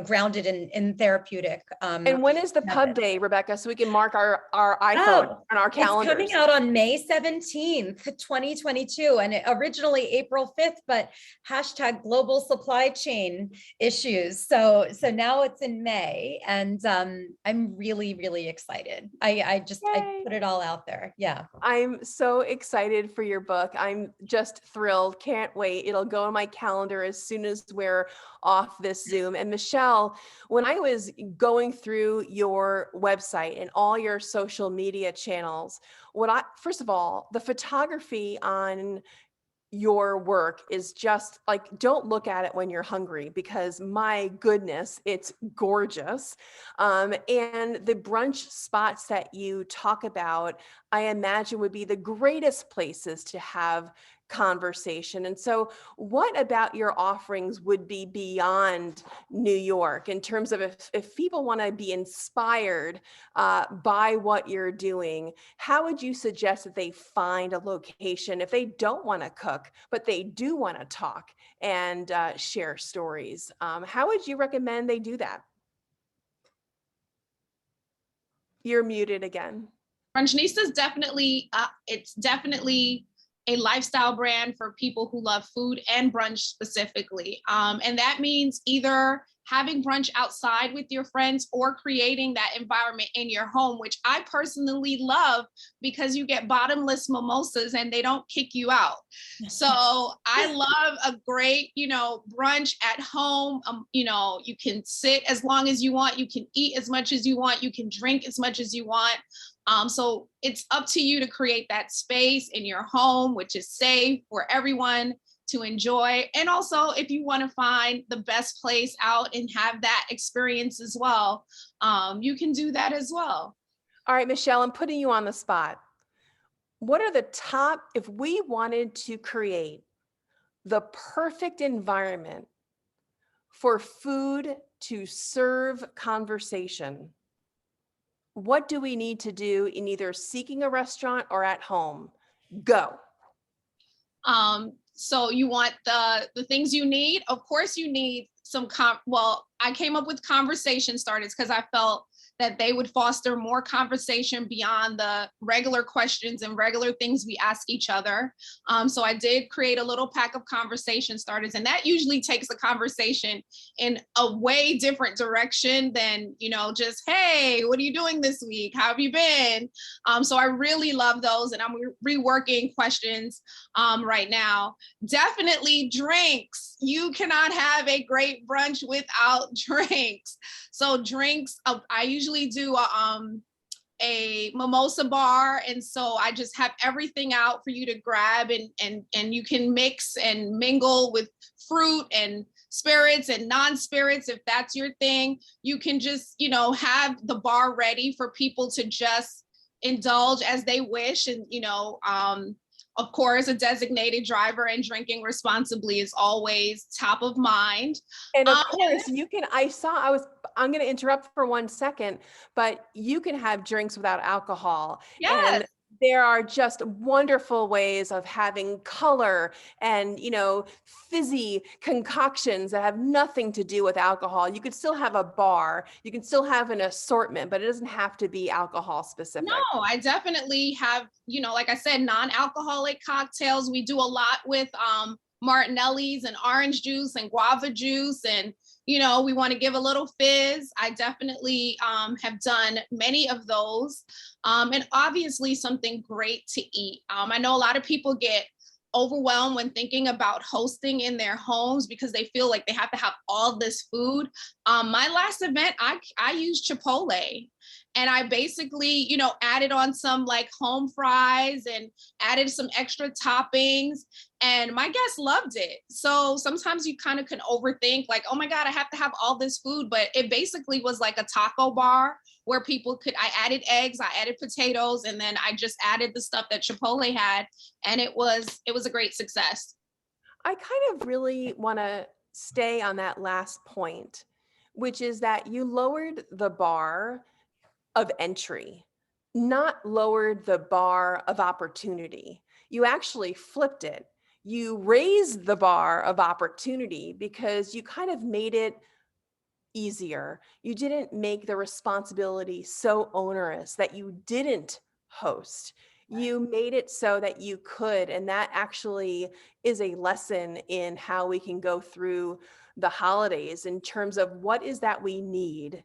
grounded in therapeutic. And when is the pub methods. day, Rebecca, so we can mark our iPhone Oh, on our calendars? It's coming out on May 17th, 2022, and originally April 5th, but hashtag global supply chain issues. So now it's in May, and I'm really, really excited. I put it all out there. Yeah. I'm so excited for your book. I'm just thrilled. Can't wait. It'll go on my calendar as soon as we're off this Zoom. And Michelle, when I was going through your website and all your social media channels, first of all, the photography on your work is just like, don't look at it when you're hungry, because my goodness, it's gorgeous. And the brunch spots that you talk about, I imagine would be the greatest places to have conversation. And so what about your offerings would be beyond New York in terms of if people want to be inspired by what you're doing, how would you suggest that they find a location if they don't want to cook, but they do want to talk and share stories? How would you recommend they do that? You're muted again. Brunchista is definitely, it's definitely a lifestyle brand for people who love food and brunch specifically. And that means either having brunch outside with your friends or creating that environment in your home, which I personally love because you get bottomless mimosas and they don't kick you out. So I love a great, brunch at home. You can sit as long as you want, you can eat as much as you want, you can drink as much as you want. So it's up to you to create that space in your home, which is safe for everyone to enjoy. And also, if you want to find the best place out and have that experience as well, you can do that as well. All right, Michelle, I'm putting you on the spot. What are the top, if we wanted to create the perfect environment for food to serve conversation, what do we need to do in either seeking a restaurant or at home? Go. So you want the things you need. Of course, you need some, I came up with conversation starters because I felt that they would foster more conversation beyond the regular questions and regular things we ask each other. So I did create a little pack of conversation starters, and that usually takes a conversation in a way different direction than, just, hey, what are you doing this week? How have you been? So I really love those, and I'm reworking questions right now. Definitely drinks. You cannot have a great brunch without drinks. So drinks, I usually do a mimosa bar, and so I just have everything out for you to grab, and you can mix and mingle with fruit and spirits and non-spirits if that's your thing. You can just have the bar ready for people to just indulge as they wish, and of course, a designated driver and drinking responsibly is always top of mind. And of course, I'm going to interrupt for 1 second, but you can have drinks without alcohol. Yes. And there are just wonderful ways of having color and, fizzy concoctions that have nothing to do with alcohol. You could still have a bar, you can still have an assortment, but it doesn't have to be alcohol specific. No, I definitely have, like I said, non-alcoholic cocktails. We do a lot with Martinelli's and orange juice and guava juice, and we want to give a little fizz. I definitely have done many of those. And obviously something great to eat. I know a lot of people get overwhelmed when thinking about hosting in their homes because they feel like they have to have all this food. My last event, I used Chipotle. And I basically, you know, added on some like home fries and added some extra toppings, and my guests loved it. So sometimes you kind of can overthink like, oh my God, I have to have all this food, but it basically was like a taco bar where people could, I added eggs, I added potatoes, and then I just added the stuff that Chipotle had. And it was a great success. I kind of really want to stay on that last point, which is that you lowered the bar of entry, not lowered the bar of opportunity. You actually flipped it. You raised the bar of opportunity because you kind of made it easier. You didn't make the responsibility so onerous that you didn't host. You made it so that you could, and that actually is a lesson in how we can go through the holidays in terms of what is that we need.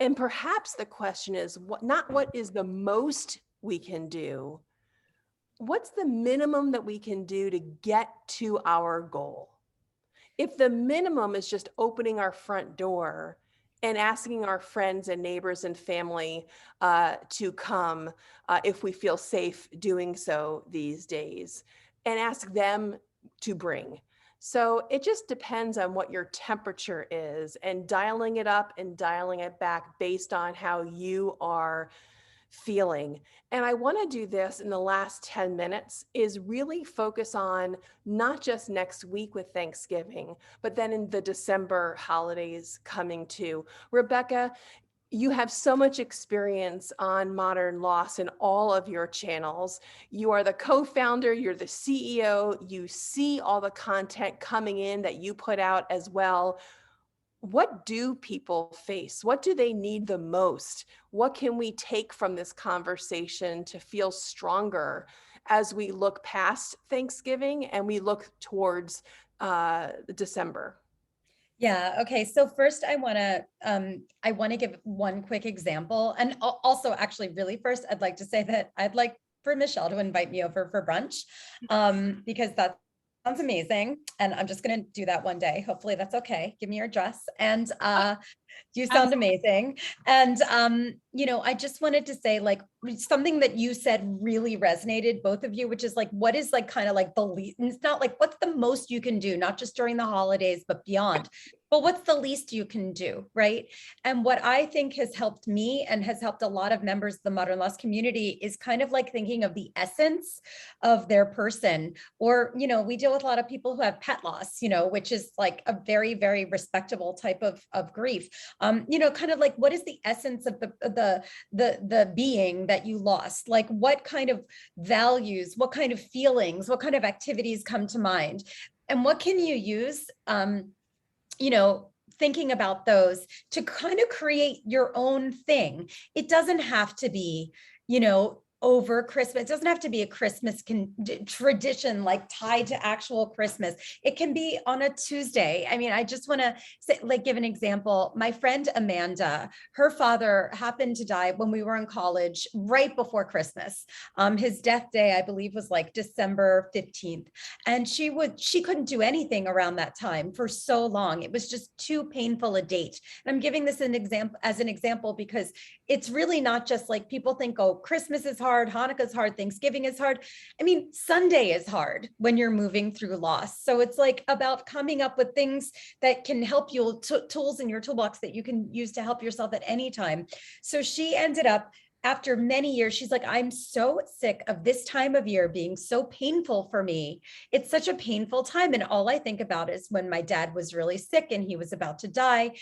And perhaps the question is not what is the most we can do, what's the minimum that we can do to get to our goal? If the minimum is just opening our front door and asking our friends and neighbors and family to come if we feel safe doing so these days, and ask them to bring. So it just depends on what your temperature is, and dialing it up and dialing it back based on how you are feeling. And I want to do this in the last 10 minutes is really focus on not just next week with Thanksgiving, but then in the December holidays coming too. Rebecca, you have so much experience on modern loss in all of your channels. You are the co-founder, you're the CEO, you see all the content coming in that you put out as well. What do people face? What do they need the most? What can we take from this conversation to feel stronger as we look past Thanksgiving and we look towards December? Yeah. Okay. So first I want to give one quick example. And also actually really first, I'd like to say that I'd like for Michelle to invite me over for brunch because that sounds amazing. And I'm just going to do that one day. Hopefully that's okay. Give me your address. And you sound amazing. And, you know, I just wanted to say like something that you said really resonated, both of you, which is like, what is like kind of like the least, and it's not like, what's the most you can do, not just during the holidays, but beyond. But what's the least you can do, right? And what I think has helped me and has helped a lot of members of the modern loss community is kind of like thinking of the essence of their person. Or, you know, we deal with a lot of people who have pet loss, you know, which is like a very, very respectable type of grief. You know, kind of like what is the essence of the being that you lost? Like what kind of values, what kind of feelings, what kind of activities come to mind? And what can you use, you know, thinking about those to kind of create your own thing. It doesn't have to be, you know, over Christmas. It doesn't have to be a Christmas tradition like tied to actual Christmas. It can be on a Tuesday. I mean, I just want to say, like, give an example. My friend Amanda, her father happened to die when we were in college right before Christmas. His death day, I believe, was like December 15th. And she couldn't do anything around that time for so long. It was just too painful a date. And I'm giving this as an example because it's really not just like people think, oh, Christmas is hard, Hanukkah is hard, Thanksgiving is hard. I mean, Sunday is hard when you're moving through loss. So it's like about coming up with things that can help you, tools in your toolbox that you can use to help yourself at any time. So she ended up, after many years, she's like, I'm so sick of this time of year being so painful for me. It's such a painful time. And all I think about is when my dad was really sick and he was about to die.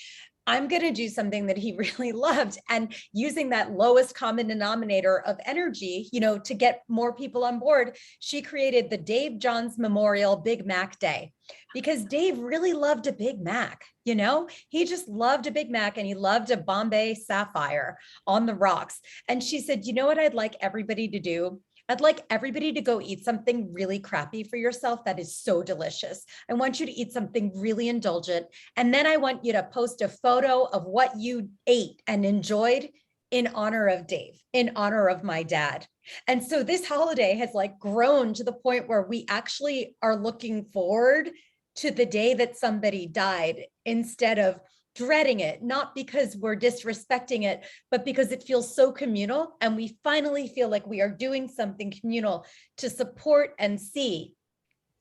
I'm going to do something that he really loved, and using that lowest common denominator of energy, you know, to get more people on board, she created the Dave Johns Memorial Big Mac Day, because Dave really loved a Big Mac. You know, he just loved a Big Mac and he loved a Bombay Sapphire on the rocks. And she said, you know what I'd like everybody to do? I'd like everybody to go eat something really crappy for yourself that is so delicious. I want you to eat something really indulgent. And then I want you to post a photo of what you ate and enjoyed in honor of Dave, in honor of my dad. And so this holiday has like grown to the point where we actually are looking forward to the day that somebody died instead of dreading it, not because we're disrespecting it, but because it feels so communal. And we finally feel like we are doing something communal to support and see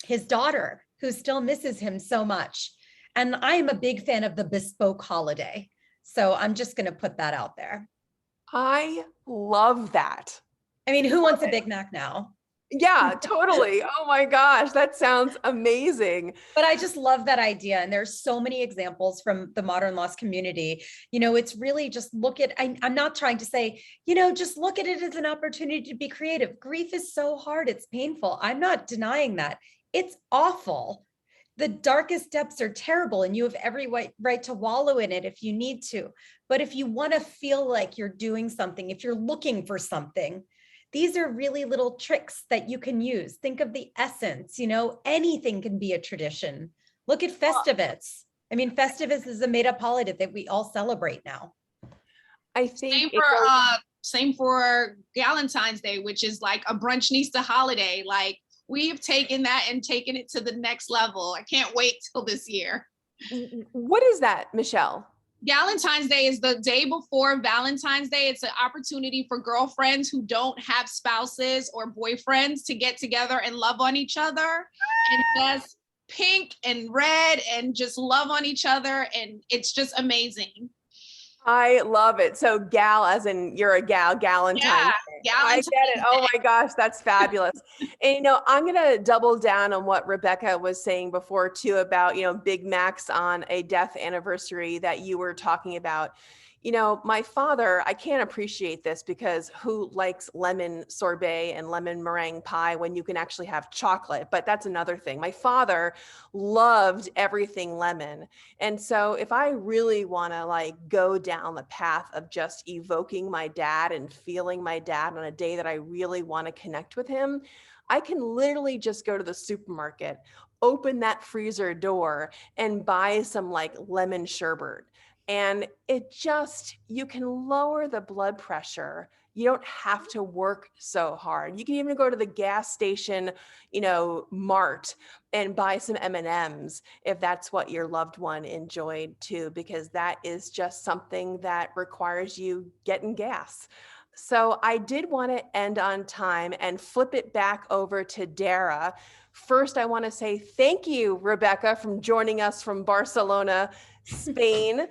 his daughter, who still misses him so much. And I am a big fan of the bespoke holiday. So I'm just going to put that out there. I love that. I mean, who wants a Big Mac now? Yeah, totally. Oh my gosh, that sounds amazing. But I just love that idea. And there's so many examples from the modern loss community. It's really just look at, I'm not trying to say, just look at it as an opportunity to be creative. Grief is so hard. It's painful. I'm not denying that. It's awful. The darkest depths are terrible, and you have every right to wallow in it if you need to. But if you want to feel like you're doing something, if you're looking for something, these are really little tricks that you can use. Think of the essence, anything can be a tradition. Look at Festivus. I mean, Festivus is a made up holiday that we all celebrate now. I think same for Valentine's Day, which is like a brunchista holiday. Like, we've taken that and taken it to the next level. I can't wait till this year. What is that, Michelle? Valentine's Day is the day before Valentine's Day. It's an opportunity for girlfriends who don't have spouses or boyfriends to get together and love on each other and just pink and red and just love on each other. And it's just amazing. I love it. So gal, as in you're a gal, Galentine's Day. I get it. Oh my gosh, that's fabulous. And I'm going to double down on what Rebecca was saying before too about, Big Macs on a death anniversary that you were talking about. My father, I can't appreciate this because who likes lemon sorbet and lemon meringue pie when you can actually have chocolate? But that's another thing. My father loved everything lemon. And so if I really want to go down the path of just evoking my dad and feeling my dad on a day that I really want to connect with him, I can literally just go to the supermarket, open that freezer door and buy some lemon sherbet. And you can lower the blood pressure. You don't have to work so hard. You can even go to the gas station, mart and buy some M&Ms if that's what your loved one enjoyed too, because that is just something that requires you getting gas. So I did want to end on time and flip it back over to Dara. First, I want to say thank you, Rebecca, for joining us from Barcelona, Spain.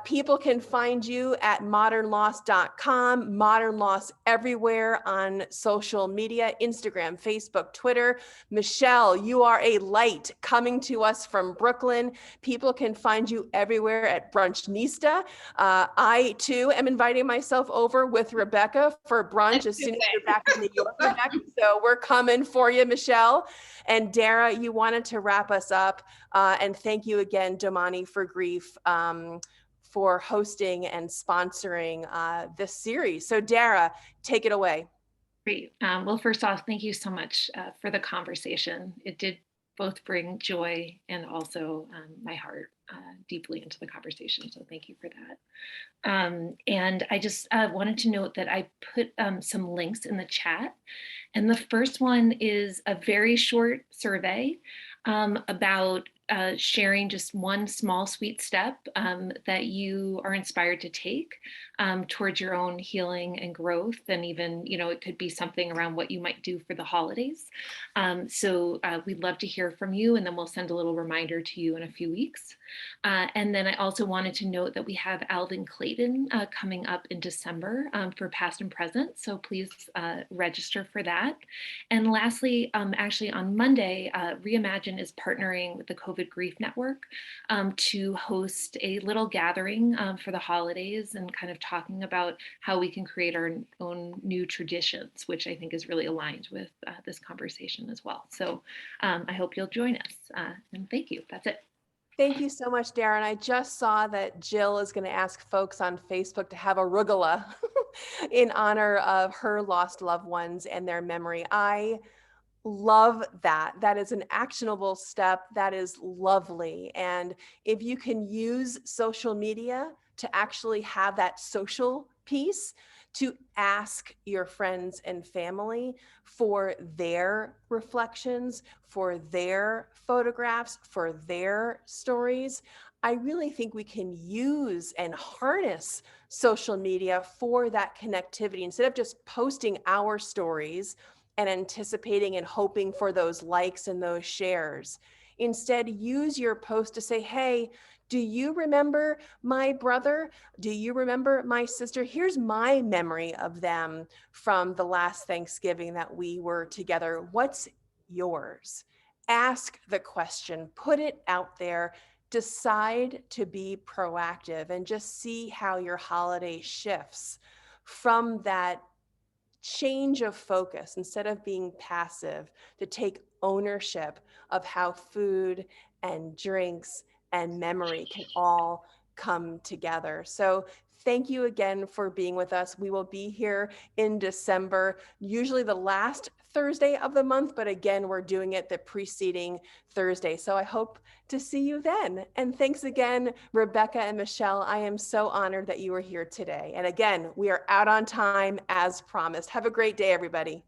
People can find you at modernloss.com, Modern Loss everywhere on social media, Instagram, Facebook, Twitter. Michelle, you are a light coming to us from Brooklyn. People can find you everywhere at Brunchnista. I too am inviting myself over with Rebecca for brunch as soon as you're back in New York, Rebecca. So we're coming for you, Michelle. And Dara, you wanted to wrap us up. And thank you again, Domani for Grief, for hosting and sponsoring this series. So Dara, take it away. Great. Well, first off, thank you so much for the conversation. It did both bring joy and also my heart deeply into the conversation. So thank you for that. And I just wanted to note that I put some links in the chat. And the first one is a very short survey about sharing just one small sweet step that you are inspired to take towards your own healing and growth. And even, it could be something around what you might do for the holidays. So we'd love to hear from you, and then we'll send a little reminder to you in a few weeks. And then I also wanted to note that we have Alden Clayton coming up in December for past and present. So please register for that. And lastly, actually on Monday, Reimagine is partnering with the COVID Grief Network to host a little gathering for the holidays and kind of talking about how we can create our own new traditions, which I think is really aligned with this conversation as well. So I hope you'll join us, and thank you. That's it. Thank you so much, Darren. I just saw that Jill is going to ask folks on Facebook to have arugula in honor of her lost loved ones and their memory. I love that. That is an actionable step. That is lovely. And if you can use social media to actually have that social piece, to ask your friends and family for their reflections, for their photographs, for their stories, I really think we can use and harness social media for that connectivity instead of just posting our stories and anticipating and hoping for those likes and those shares. Instead, use your post to say, hey, do you remember my brother? Do you remember my sister? Here's my memory of them from the last Thanksgiving that we were together. What's yours? Ask the question, put it out there, decide to be proactive, and just see how your holiday shifts from that change of focus. Instead of being passive, to take ownership of how food and drinks and memory can all come together. So thank you again for being with us. We will be here in December, usually the last Thursday of the month, but again, we're doing it the preceding Thursday. So I hope to see you then. And thanks again, Rebecca and Michelle. I am so honored that you were here today. And again, we are out on time as promised. Have a great day, everybody.